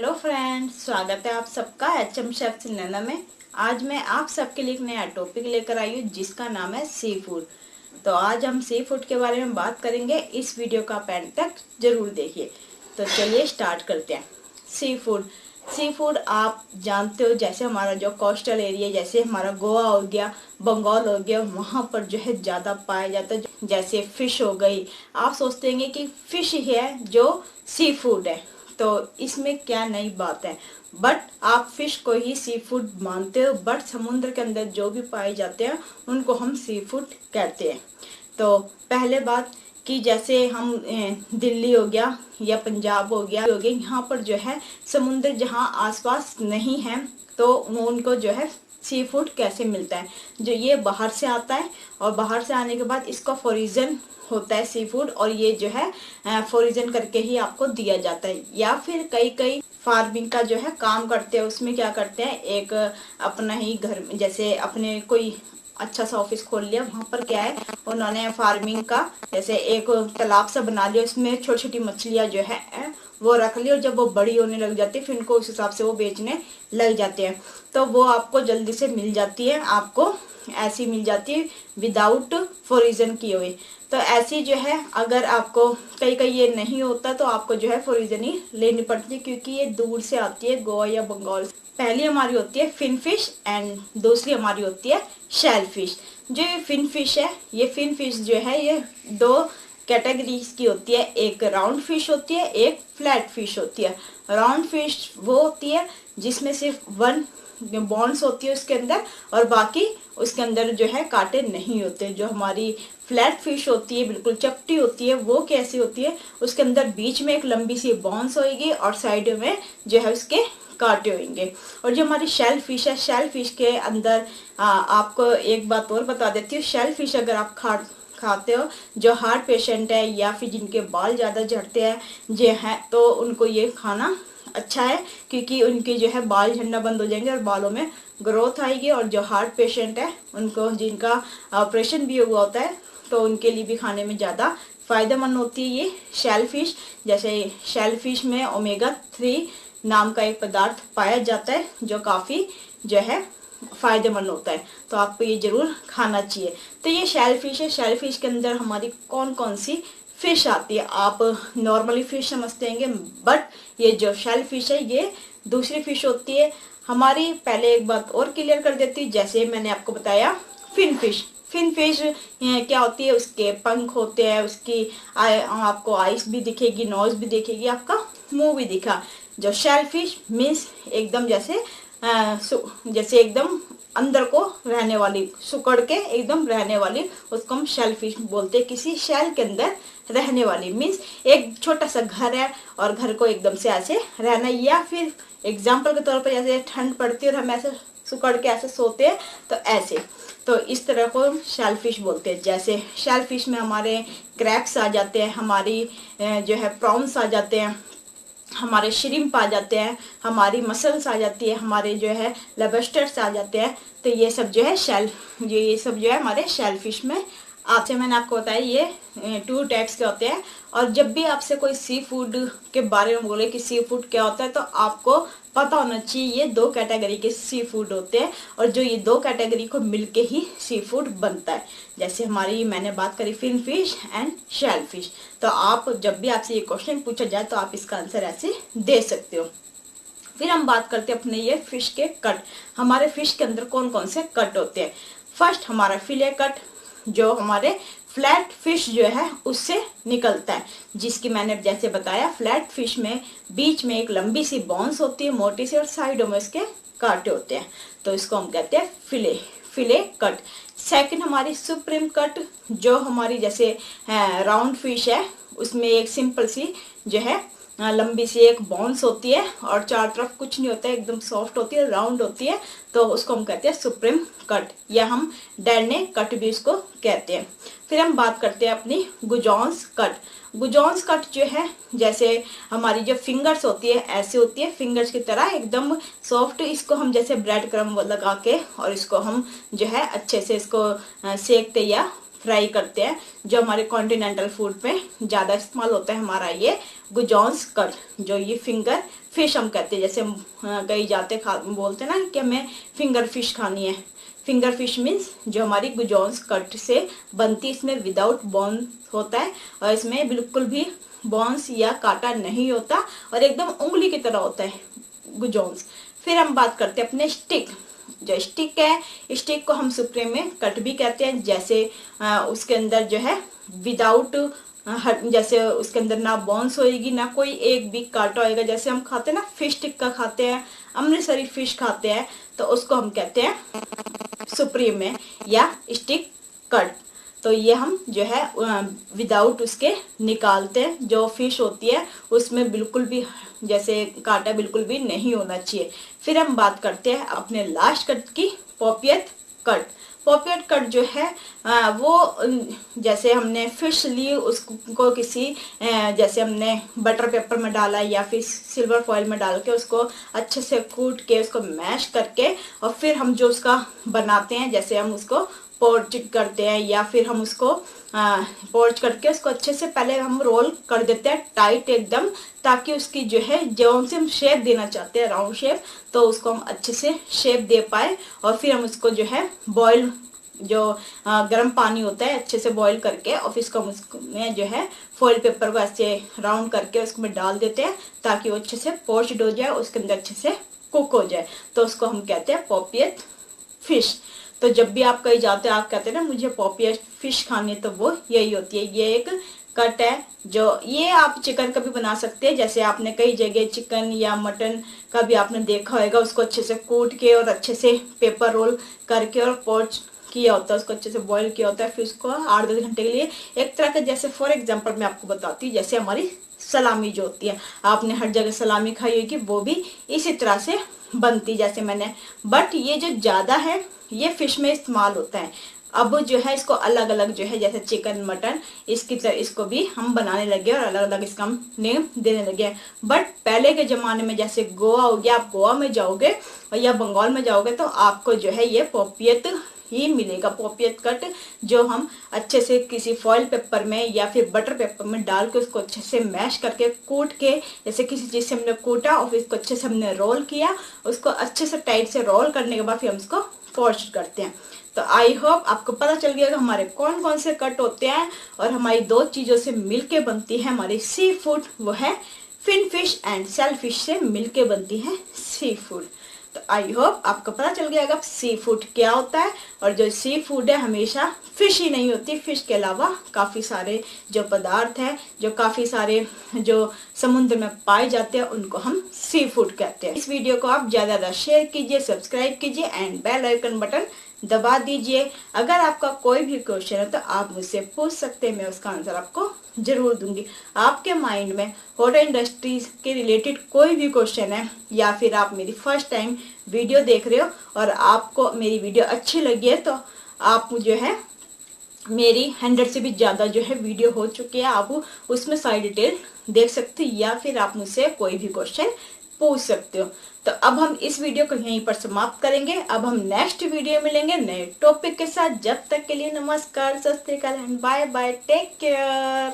Hello friends, स्वागत है आप सबका HM शेफ सिनेमा में। आज मैं आप सबके लिए एक नया टॉपिक लेकर आई हूँ जिसका नाम है सी फूड। तो आज हम सी फूड के बारे में बात करेंगे। इस वीडियो का एंड तक जरूर देखिए। तो चलिए स्टार्ट करते हैं। सी फूड आप जानते हो, जैसे हमारा जो कोस्टल एरिया, जैसे हमारा गोवा हो गया, बंगाल हो गया, वहाँ पर जो है ज़्यादा पाया जाता है। जैसे फिश हो गई, आप सोचते हैं कि फिश ही है जो सी फूड है, तो इसमें क्या नई बात है। बट आप फिश को ही सी फूड मानते हो, बट समुद्र के अंदर जो भी पाए जाते हैं उनको हम सी फूड कहते हैं। तो पहले बात कि जैसे हम दिल्ली हो गया या पंजाब हो गया, यहाँ पर जो है समुद्र जहाँ आसपास नहीं है, तो उनको जो है सी फूड कैसे मिलता है, जो ये बाहर से आता है और बाहर से आने के बाद इसका फोरिजन होता है सी फूड, और ये जो है फोरिजन करके ही आपको दिया जाता है। या फिर कई फार्मिंग का जो है काम करते हैं, उसमें क्या करते हैं, एक अपना ही घर, जैसे अपने कोई अच्छा सा ऑफिस खोल लिया, वहां पर क्या है उन्होंने फार्मिंग का जैसे एक तालाब सा बना लिया, उसमें छोटी छोटी मछलियां जो है वो रख ली, और जब वो बड़ी होने लग जाती है फिर उनको उस हिसाब से वो बेचने लग जाते हैं। तो वो आपको जल्दी से मिल जाती है, आपको ऐसी मिल जाती है विदाउट फोरिजन किए हुए। तो ऐसी जो है अगर आपको कई ये नहीं होता तो आपको जो है फोरिजन ही लेनी पड़ती है, क्योंकि ये दूर से आती है, गोवा या बंगाल। पहली हमारी होती है फिन फिश एंड दूसरी हमारी होती है शेल फिश। जो ये फिन फिश है, ये फिन फिश जो है ये दो कैटेगरीज की होती है। एक राउंड फिश होती है, एक फ्लैट फिश होती है। राउंड फिश वो होती है जिसमें सिर्फ वन बॉन्ड्स होती है उसके अंदर, और बाकी उसके अंदर जो है कांटे नहीं होते। जो हमारी फ्लैट फिश होती है, बिल्कुल चपटी होती है, वो कैसी होती है, उसके अंदर बीच में एक लंबी सी बॉन्ड्स होगी और साइड में जो है उसके कांटे होंगे। और जो हमारी शेल फिश है, शेल फिश के अंदर आपको एक बात और बता देती हूँ। शेल फिश अगर आप खाते हो, जो हार्ट पेशेंट है या फिर जिनके बाल ज़्यादा झड़ते हैं जो है, तो उनको ये खाना अच्छा है, क्योंकि उनके जो है बाल झड़ना बंद हो जाएंगे और बालों में ग्रोथ आएगी। और जो हार्ट पेशेंट है, उनको जिनका ऑपरेशन भी हुआ होता है, तो उनके लिए भी खाने में ज़्यादा फायदेमंद होती है ये शेल फिश। जैसे शेल फिश में ओमेगा 3 नाम का एक पदार्थ पाया जाता है जो काफ़ी जो है फायदेमंद होता है, तो आपको ये जरूर खाना चाहिए। तो ये शेल फिश है। शेल फिश के अंदर हमारी कौन कौन सी फिश आती है, आप नॉर्मली फिश समझते हैं, बट ये जो शेल फिश है ये दूसरी फिश होती है हमारी। पहले एक बात और क्लियर कर देती हूँ, जैसे मैंने आपको बताया फिन फिश क्या होती है, उसके पंख होते हैं, उसकी आपको आइस भी दिखेगी, नोज भी दिखेगी, आपका मुंह भी दिखा। जो शेल फिश मीन्स एकदम जैसे एकदम अंदर को रहने वाली, सुकड़ के एकदम रहने वाली, उसको हम शेल फिश बोलते हैं। किसी शेल के अंदर रहने वाली मीन्स एक छोटा सा घर है और घर को एकदम से ऐसे रहना, या फिर एग्जाम्पल के तौर पर जैसे ठंड पड़ती है और हम ऐसे सुकड़ के ऐसे सोते हैं, तो ऐसे, तो इस तरह को हम शेल फिश बोलते हैं। जैसे शेल फिश में हमारे क्रैब्स आ जाते हैं, हमारी जो है प्रॉन्स आ जाते हैं, हमारे श्रिम्प आ जाते हैं, हमारी मसल्स आ जाती है, हमारे जो है लॉबस्टर्स आ जाते हैं। तो ये सब जो है ये सब जो है हमारे शेल फिश में आपसे मैंने आपको बताया ये 2 टाइप्स के होते हैं। और जब भी आपसे कोई सी फूड के बारे में बोले कि सी फूड क्या होता है, तो आपको पता होना चाहिए ये 2 कैटेगरी के सी फूड होते हैं, और जो ये 2 कैटेगरी को मिलके ही सी फूड बनता है। जैसे हमारी मैंने बात करी fin fish and shell fish. तो आप जब भी आपसे ये क्वेश्चन पूछा जाए तो आप इसका आंसर ऐसे दे सकते हो। फिर हम बात करते हैं अपने ये फिश के कट। हमारे फिश के अंदर कौन कौन से कट होते हैं। फर्स्ट हमारा फिले कट, जो हमारे फ्लैट फिश जो है उससे निकलता है, जिसकी मैंने जैसे बताया फ्लैट फिश में बीच में एक लंबी सी बॉन्स होती है, मोटी सी, और साइडों में इसके कांटे होते हैं, तो इसको हम कहते हैं फिले कट। सेकंड हमारी सुप्रीम कट, जो हमारी जैसे राउंड फिश है, उसमें एक सिंपल सी जो है लंबी सी एक बॉन्स होती है और चार तरफ कुछ नहीं होता है, एकदम सॉफ्ट होती है, राउंड होती है, तो उसको हम कहते हैं सुप्रीम कट, या हम डैने कट भी उसको कहते हैं। फिर हम बात करते हैं अपनी गुजॉन्स कट। गुजॉन्स कट जो है, जैसे हमारी जो फिंगर्स होती है ऐसे होती है, फिंगर्स की तरह एकदम सॉफ्ट। इसको हम जैसे ब्रेड क्रम्ब लगा के और इसको हम जो है अच्छे से इसको सेकते या फ्राई करते हैं, जो हमारे कॉन्टिनेंटल फूड पे ज़्यादा इस्तेमाल होता है हमारा ये गुजॉन्स कट, जो ये फिंगर फिश हम कहते हैं। जैसे हम कहीं जाते बोलते हैं ना कि हमें फिंगर फिश खानी है। फिंगर फिश मीन्स जो हमारी गुजॉन्स कट से बनती है, इसमें विदाउट बोन होता है और इसमें बिल्कुल भी बॉन्स या कांटा नहीं होता और एकदम उंगली की तरह होता है गुजॉन्स। फिर हम बात करते हैं अपने स्टिक। जो स्टिक है, स्टिक को हम सुप्रीम में कट भी कहते हैं। जैसे उसके अंदर जो है विदाउट जैसे उसके अंदर ना बॉन्स होएगी, ना कोई एक भी कांटा होएगा। जैसे हम खाते हैं ना फिश टिक्का खाते हैं, अमृतसरी फिश खाते हैं, तो उसको हम कहते हैं सुप्रीम में या स्टिक कट। तो ये हम जो है विदाउट उसके निकालते हैं। जो फिश होती है उसमें बिल्कुल भी जैसे कांटा बिल्कुल भी नहीं होना चाहिए। फिर हम बात करते हैं अपने लास्ट कट की, पॉपियत कट। पॉपियत कट जो है वो जैसे हमने फिश ली, उसको किसी जैसे हमने बटर पेपर में डाला या फिर सिल्वर फॉइल में डाल के उसको अच्छे से कूट के उसको मैश करके और फिर हम जो उसका बनाते हैं, जैसे हम उसको पोर्च करते हैं या फिर हम उसको पोर्च करके उसको अच्छे से पहले हम रोल कर देते हैं टाइट एकदम, ताकि उसकी जो है जो से हम शेप देना चाहते हैं राउंड शेप, तो उसको हम अच्छे से शेप दे पाए। और फिर हम उसको जो है बॉईल, जो गर्म पानी होता है अच्छे से बॉईल करके और फिर इसको हम उसमें जो है फॉइल पेपर को ऐसे राउंड करके उसमें डाल देते हैं ताकि वो अच्छे से पोर्च्ड हो जाए, उसके अंदर अच्छे से कुक हो जाए। तो उसको हम कहते हैं पॉपियत फिश। तो जब भी आप कहीं जाते हैं आप कहते हैं ना मुझे पॉपियत फिश खानी है, तो वो यही होती है। ये एक कट है जो ये आप चिकन का भी बना सकते हैं। जैसे आपने कई जगह चिकन या मटन का भी आपने देखा होगा, उसको अच्छे से कूट के और अच्छे से पेपर रोल करके और पोर्च किया होता है, उसको अच्छे से बॉईल किया होता है। फिर उसको 8-10 घंटे के लिए एक तरह के, जैसे फॉर एग्जांपल मैं आपको बताती हूँ, जैसे हमारी सलामी जो होती है, आपने हर जगह सलामी खाई होगी, वो भी इसी तरह से बनती जैसे मैंने। बट ये जो ज्यादा है ये फिश में इस्तेमाल होता है। अब जो है इसको अलग अलग जो है जैसे चिकन मटन इसकी तरह इसको भी हम बनाने लगे और अलग अलग इसका हम नेम देने लगे। बट पहले के जमाने में जैसे गोवा हो गया, आप गोवा में जाओगे या बंगाल में जाओगे तो आपको जो है ये पॉपियत ही मिलेगा, पॉपियत कट, जो हम अच्छे से किसी फॉइल पेपर में या फिर बटर पेपर में डाल के उसको अच्छे से मैश करके कूट के, जैसे किसी चीज से हमने कूटा और फिर इसको अच्छे से हमने रोल किया, उसको अच्छे से टाइट से रोल करने के बाद फिर हम उसको पोर्च करते हैं। तो आई होप आपको पता चल गया कि हमारे कौन कौन से कट होते हैं और हमारी दो चीजों से मिलके बनती है हमारी सी फूड, वो है fin fish and shell fish से मिलके बनती है सी फूड। तो आई होप आपको पता चल गया सी फूड क्या होता है। और जो सी फूड है हमेशा फिश ही नहीं होती, फिश के अलावा काफी सारे जो पदार्थ है, जो काफी सारे जो समुद्र में पाए जाते हैं, उनको हम सी फूड कहते हैं। इस वीडियो को आप ज्यादा शेयर कीजिए, सब्सक्राइब कीजिए एंड बेल आइकन बटन दबा दीजिए। अगर आपका कोई भी क्वेश्चन है तो आप मुझसे पूछ सकते हैं, मैं उसका आंसर आपको जरूर दूंगी। आपके माइंड में होटल इंडस्ट्रीज के रिलेटेड कोई भी क्वेश्चन है या फिर आप मेरी फर्स्ट टाइम वीडियो देख रहे हो और आपको मेरी वीडियो अच्छी लगी है, तो आप जो है मेरी 100 से भी ज्यादा जो है वीडियो हो चुकी है, आप उसमें सारी डिटेल देख सकते हो या फिर आप मुझसे कोई भी क्वेश्चन पूछ सकते हो। तो अब हम इस वीडियो को यहीं पर समाप्त करेंगे। अब हम नेक्स्ट वीडियो मिलेंगे नए टॉपिक के साथ। जब तक के लिए नमस्कार, Sat Sri Akal and bye bye, take care.